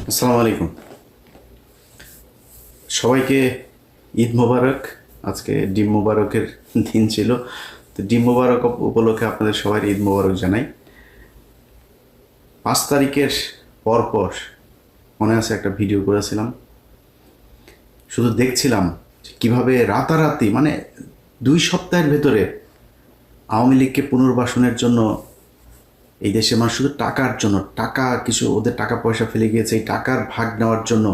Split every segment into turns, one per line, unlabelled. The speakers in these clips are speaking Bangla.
আসসালামু আলাইকুম, সবাইকে ঈদ মোবারক। আজকে ডিম মোবারকের দিন ছিল, তো ডিম মোবারক উপলক্ষে আপনাদের সবাই ঈদ মোবারক জানাই। 5 তারিখের পর মনে আছে একটা ভিডিও করেছিলাম, শুধু দেখছিলাম কিভাবে রাতারাতি মানে 2 সপ্তাহের ভেতরে আওয়ামী লীগকে পুনর্বাসনের জন্য এই দেশের মানুষ শুধু টাকার জন্য, টাকা কিছু ওদের টাকা পয়সা ফেলে গিয়েছে, এই টাকার ভাগ নেওয়ার জন্য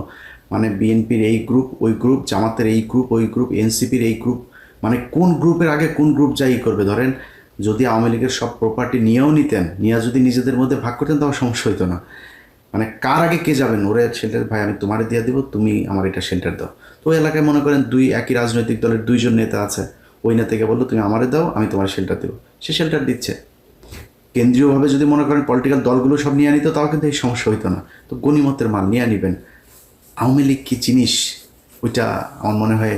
মানে বিএনপির এই গ্রুপ ওই গ্রুপ, জামাতের এই গ্রুপ ওই গ্রুপ, এনসিপির এই গ্রুপ, মানে কোন গ্রুপের আগে কোন গ্রুপ যাই করবে। ধরেন যদি আওয়ামী লীগের সব প্রপার্টি নিয়েও নিতেন, নিয়ে যদি নিজেদের মধ্যে ভাগ করতেন তাও সমস্যা হইতো না। মানে কার আগে কে যাবেন, ওরে শেল্টার ভাই আমি তোমারে দিয়ে দিব, তুমি আমার এটা শেল্টার দাও। তো ওই এলাকায় মনে করেন একই রাজনৈতিক দলের 2 জন নেতা আছে, ওই নেতাকে বললো তুমি আমারে দাও, আমি তোমার শেল্টার দেবো, সে শেল্টার দিচ্ছে। কেন্দ্রীয়ভাবে যদি মনে করেন পলিটিক্যাল দলগুলো সব নিয়ে নিত তাও কিন্তু এই সমস্যা হইতো না। তো গণিমতের মাল নিয়ে নিবেন। আওয়ামী লীগ কী জিনিস ওইটা আমার মনে হয়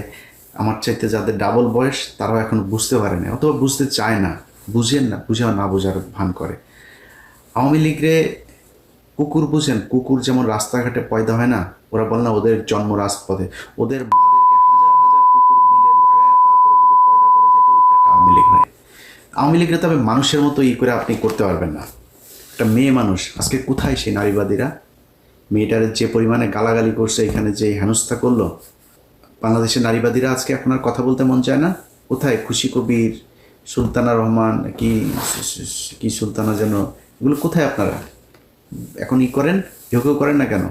আমার চাইতে যাদের ডাবল বয়স তারাও এখন বুঝতে পারে না, অথবা বুঝতে চায় না, বুঝেন না, বুঝে না বোঝার ভান করে। আওয়ামী লীগরে কুকুর বুঝেন, কুকুর যেমন রাস্তাঘাটে পয়দা হয় না, ওরা বল না ওদের জন্ম রাজপথে, ওদের মাদেরকে হাজার হাজার কুকুর মিলে লাগায় তারপরে যদি পয়দা করে যেটা ওইটা একটা আওয়ামী লীগ হয়। আওয়ামী লীগরে তবে মানুষের মতো করে আপনি করতে পারবেন না। একটা মেয়ে মানুষ আজকে কোথায় সেই নারীবাদীরা? মেয়েটার যে পরিমাণে গালাগালি করছে, এখানে যে হেনস্থা করলো, বাংলাদেশের নারীবাদীরা আজকে আপনার কথা বলতে মন চায় না। কোথায় খুশি কবির, সুলতানা রহমান, কি কি সুলতানা যেন, এগুলো কোথায় আপনারা এখন করেন? কেউ করেন না কেন?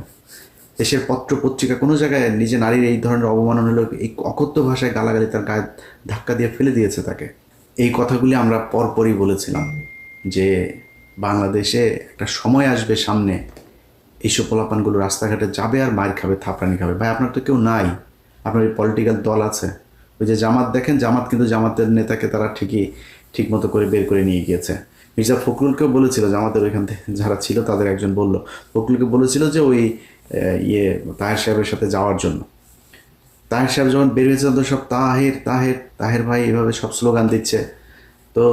দেশের পত্র পত্রিকা কোনো জায়গায় নিজে নারীর এই ধরনের অবমাননা হলো, এই অকথ্য ভাষায় গালাগালি তার গায়ে ধাক্কা দিয়ে ফেলে দিয়েছে তাকে। এই কথাগুলি আমরা পরপরই বলেছিলাম যে বাংলাদেশে একটা সময় আসবে সামনে, এইসব পোলাপানগুলো রাস্তাঘাটে যাবে আর মার খাবে, থাপড়ানি খাবে। ভাই আপনার তো কেউ নাই, আপনার এই পলিটিক্যাল দল আছে। ওই যে জামাত দেখেন, জামাত কিন্তু জামাতের নেতাকে তারা ঠিক মতো করে বের করে নিয়ে গিয়েছে। মির্জা ফখরুলকেও বলেছিল, জামাতের ওইখান থেকে যারা ছিল তাদের একজন বলল, ফখরুলকে বলেছিল যে ওই তাহের সাহেবের সাথে যাওয়ার জন্য। তাহের সাহেব যখন বের হয়েছে তো সব তাহের তাহের তাহের ভাই এভাবে সব স্লোগান দিচ্ছে। তো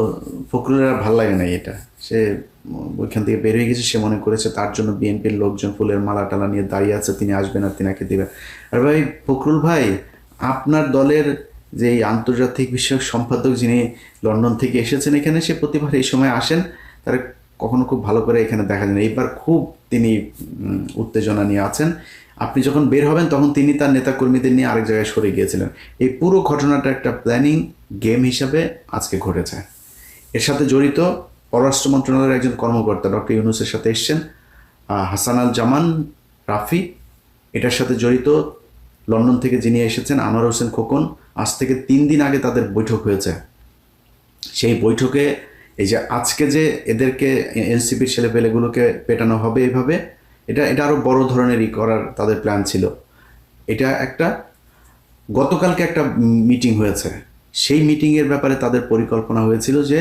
ফখরুলের আর ভাল লাগে না এটা, সে ওইখান থেকে বের হয়ে গেছে। সে মনে করেছে তার জন্য বিএনপির লোকজন ফুলের মালা টালা নিয়ে দাঁড়িয়ে আছে, তিনি আসবেন আর তিনাকে দেবেন। আর ভাই ফখরুল ভাই, আপনার দলের যে আন্তর্জাতিক বিষয়ক সম্পাদক যিনি লন্ডন থেকে এসেছেন এখানে, সে প্রতিবার এই সময় আসেন, তারা কখনো খুব ভালো করে এখানে দেখা যায় না। এইবার খুব তিনি উত্তেজনা নিয়ে আছেন। আপনি যখন বের হবেন তখন তিনি তার নেতাকর্মীদের নিয়ে আরেক জায়গায় সরে গিয়েছিলেন। এই পুরো ঘটনাটা একটা প্ল্যানিং গেম হিসাবে আজকে ঘটেছে। এর সাথে জড়িত পররাষ্ট্র মন্ত্রণালয়ের একজন কর্মকর্তা ডক্টর ইউনূসের সাথে এসছেন, হাসানুজ্জামান রাফি। এটার সাথে জড়িত লন্ডন থেকে যিনি এসেছেন আনোয়ার হোসেন খোকন। আজ থেকে 3 দিন আগে তাদের বৈঠক হয়েছে। সেই বৈঠকে এই যে আজকে যে এদেরকে এনসিপির ছেলেপেলেগুলোকে পেটানো হবে এইভাবে, এটা আরও বড় ধরনেরই করার তাদের প্ল্যান ছিল। এটা একটা গতকালকে একটা মিটিং হয়েছে, সেই মিটিংয়ের ব্যাপারে তাদের পরিকল্পনা হয়েছিল যে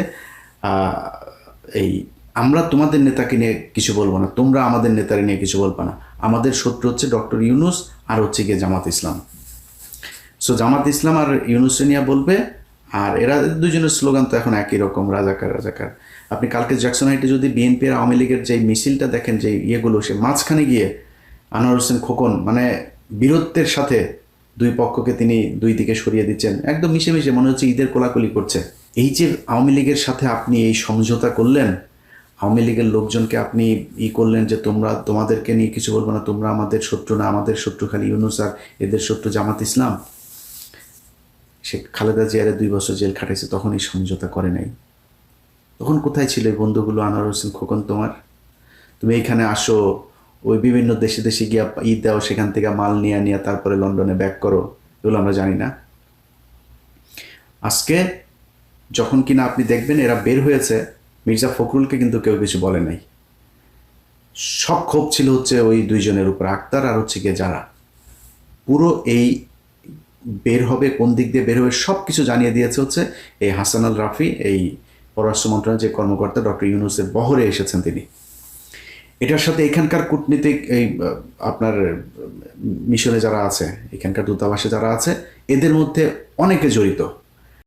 এই আমরা তোমাদের নেতাকে নিয়ে কিছু বলবো না, তোমরা আমাদের নেতারে নিয়ে কিছু বলবো না, আমাদের শত্রু হচ্ছে ডক্টর ইউনূস আর হচ্ছে গিয়ে জামাত ইসলাম। সো জামাত ইসলাম আর ইউনূসে নিয়ে বলবে, আর এরা দুজনের স্লোগান তো এখন একই রকম, রাজাকার রাজাকার। আপনি কালকে জ্যাকসন হাইটে যদি বিএনপি আর আওয়ামী লীগের যে মিছিলটা দেখেন, যে ইয়েগুলো, সে মাঝখানে গিয়ে আনোয়ার হোসেন খোকন মানে বীরত্বের সাথে 2 পক্ষকে তিনি 2 দিকে সরিয়ে দিচ্ছেন, একদম মিশে মনে হচ্ছে ঈদের কোলাকুলি করছে। এই যে আওয়ামী লীগের সাথে আপনি এই সমঝোতা করলেন, আওয়ামী লীগের লোকজনকে আপনি করলেন যে তোমাদেরকে নিয়ে কিছু বলবো না, তোমরা আমাদের শত্রু না, আমাদের শত্রু খালি ইউনূস আর এদের শত্রু জামাত ইসলাম। সে খালেদা জিয়ারে 2 বছর জেল খাটাইছে, তখন এই সমঝোতা করে নাই। তখন কোথায় ছিল এই বন্ধুগুলো? আনোয়ার হোসেন খোকন, তুমি এইখানে আসো, ওই বিভিন্ন দেশে গিয়া ঈদ দাও, সেখান থেকে মাল নিয়ে তারপরে লন্ডনে ব্যাক করো, এগুলো আমরা জানি না। আজকে যখন কিনা আপনি দেখবেন এরা বের হয়েছে, মির্জা ফখরুলকে কিন্তু কেউ কিছু বলে নাই। সব ক্ষোভ ছিল হচ্ছে ওই 2 জনের উপর, আক্তার আর হচ্ছে গিয়ে যারা। পুরো এই বের হবে, কোন দিক দিয়ে বের হবে সব কিছু জানিয়ে দিয়েছে হচ্ছে এই হাসান আল রাফি, এই পররাষ্ট্র মন্ত্রণালয়ের যে কর্মকর্তা ডক্টর ইউনূসের বহরে এসেছেন তিনি। এটার সাথে এখানকার কূটনীতিক এই আপনার মিশনে যারা আছে, এখানকার দূতাবাসে যারা আছে, এদের মধ্যে অনেকে জড়িত।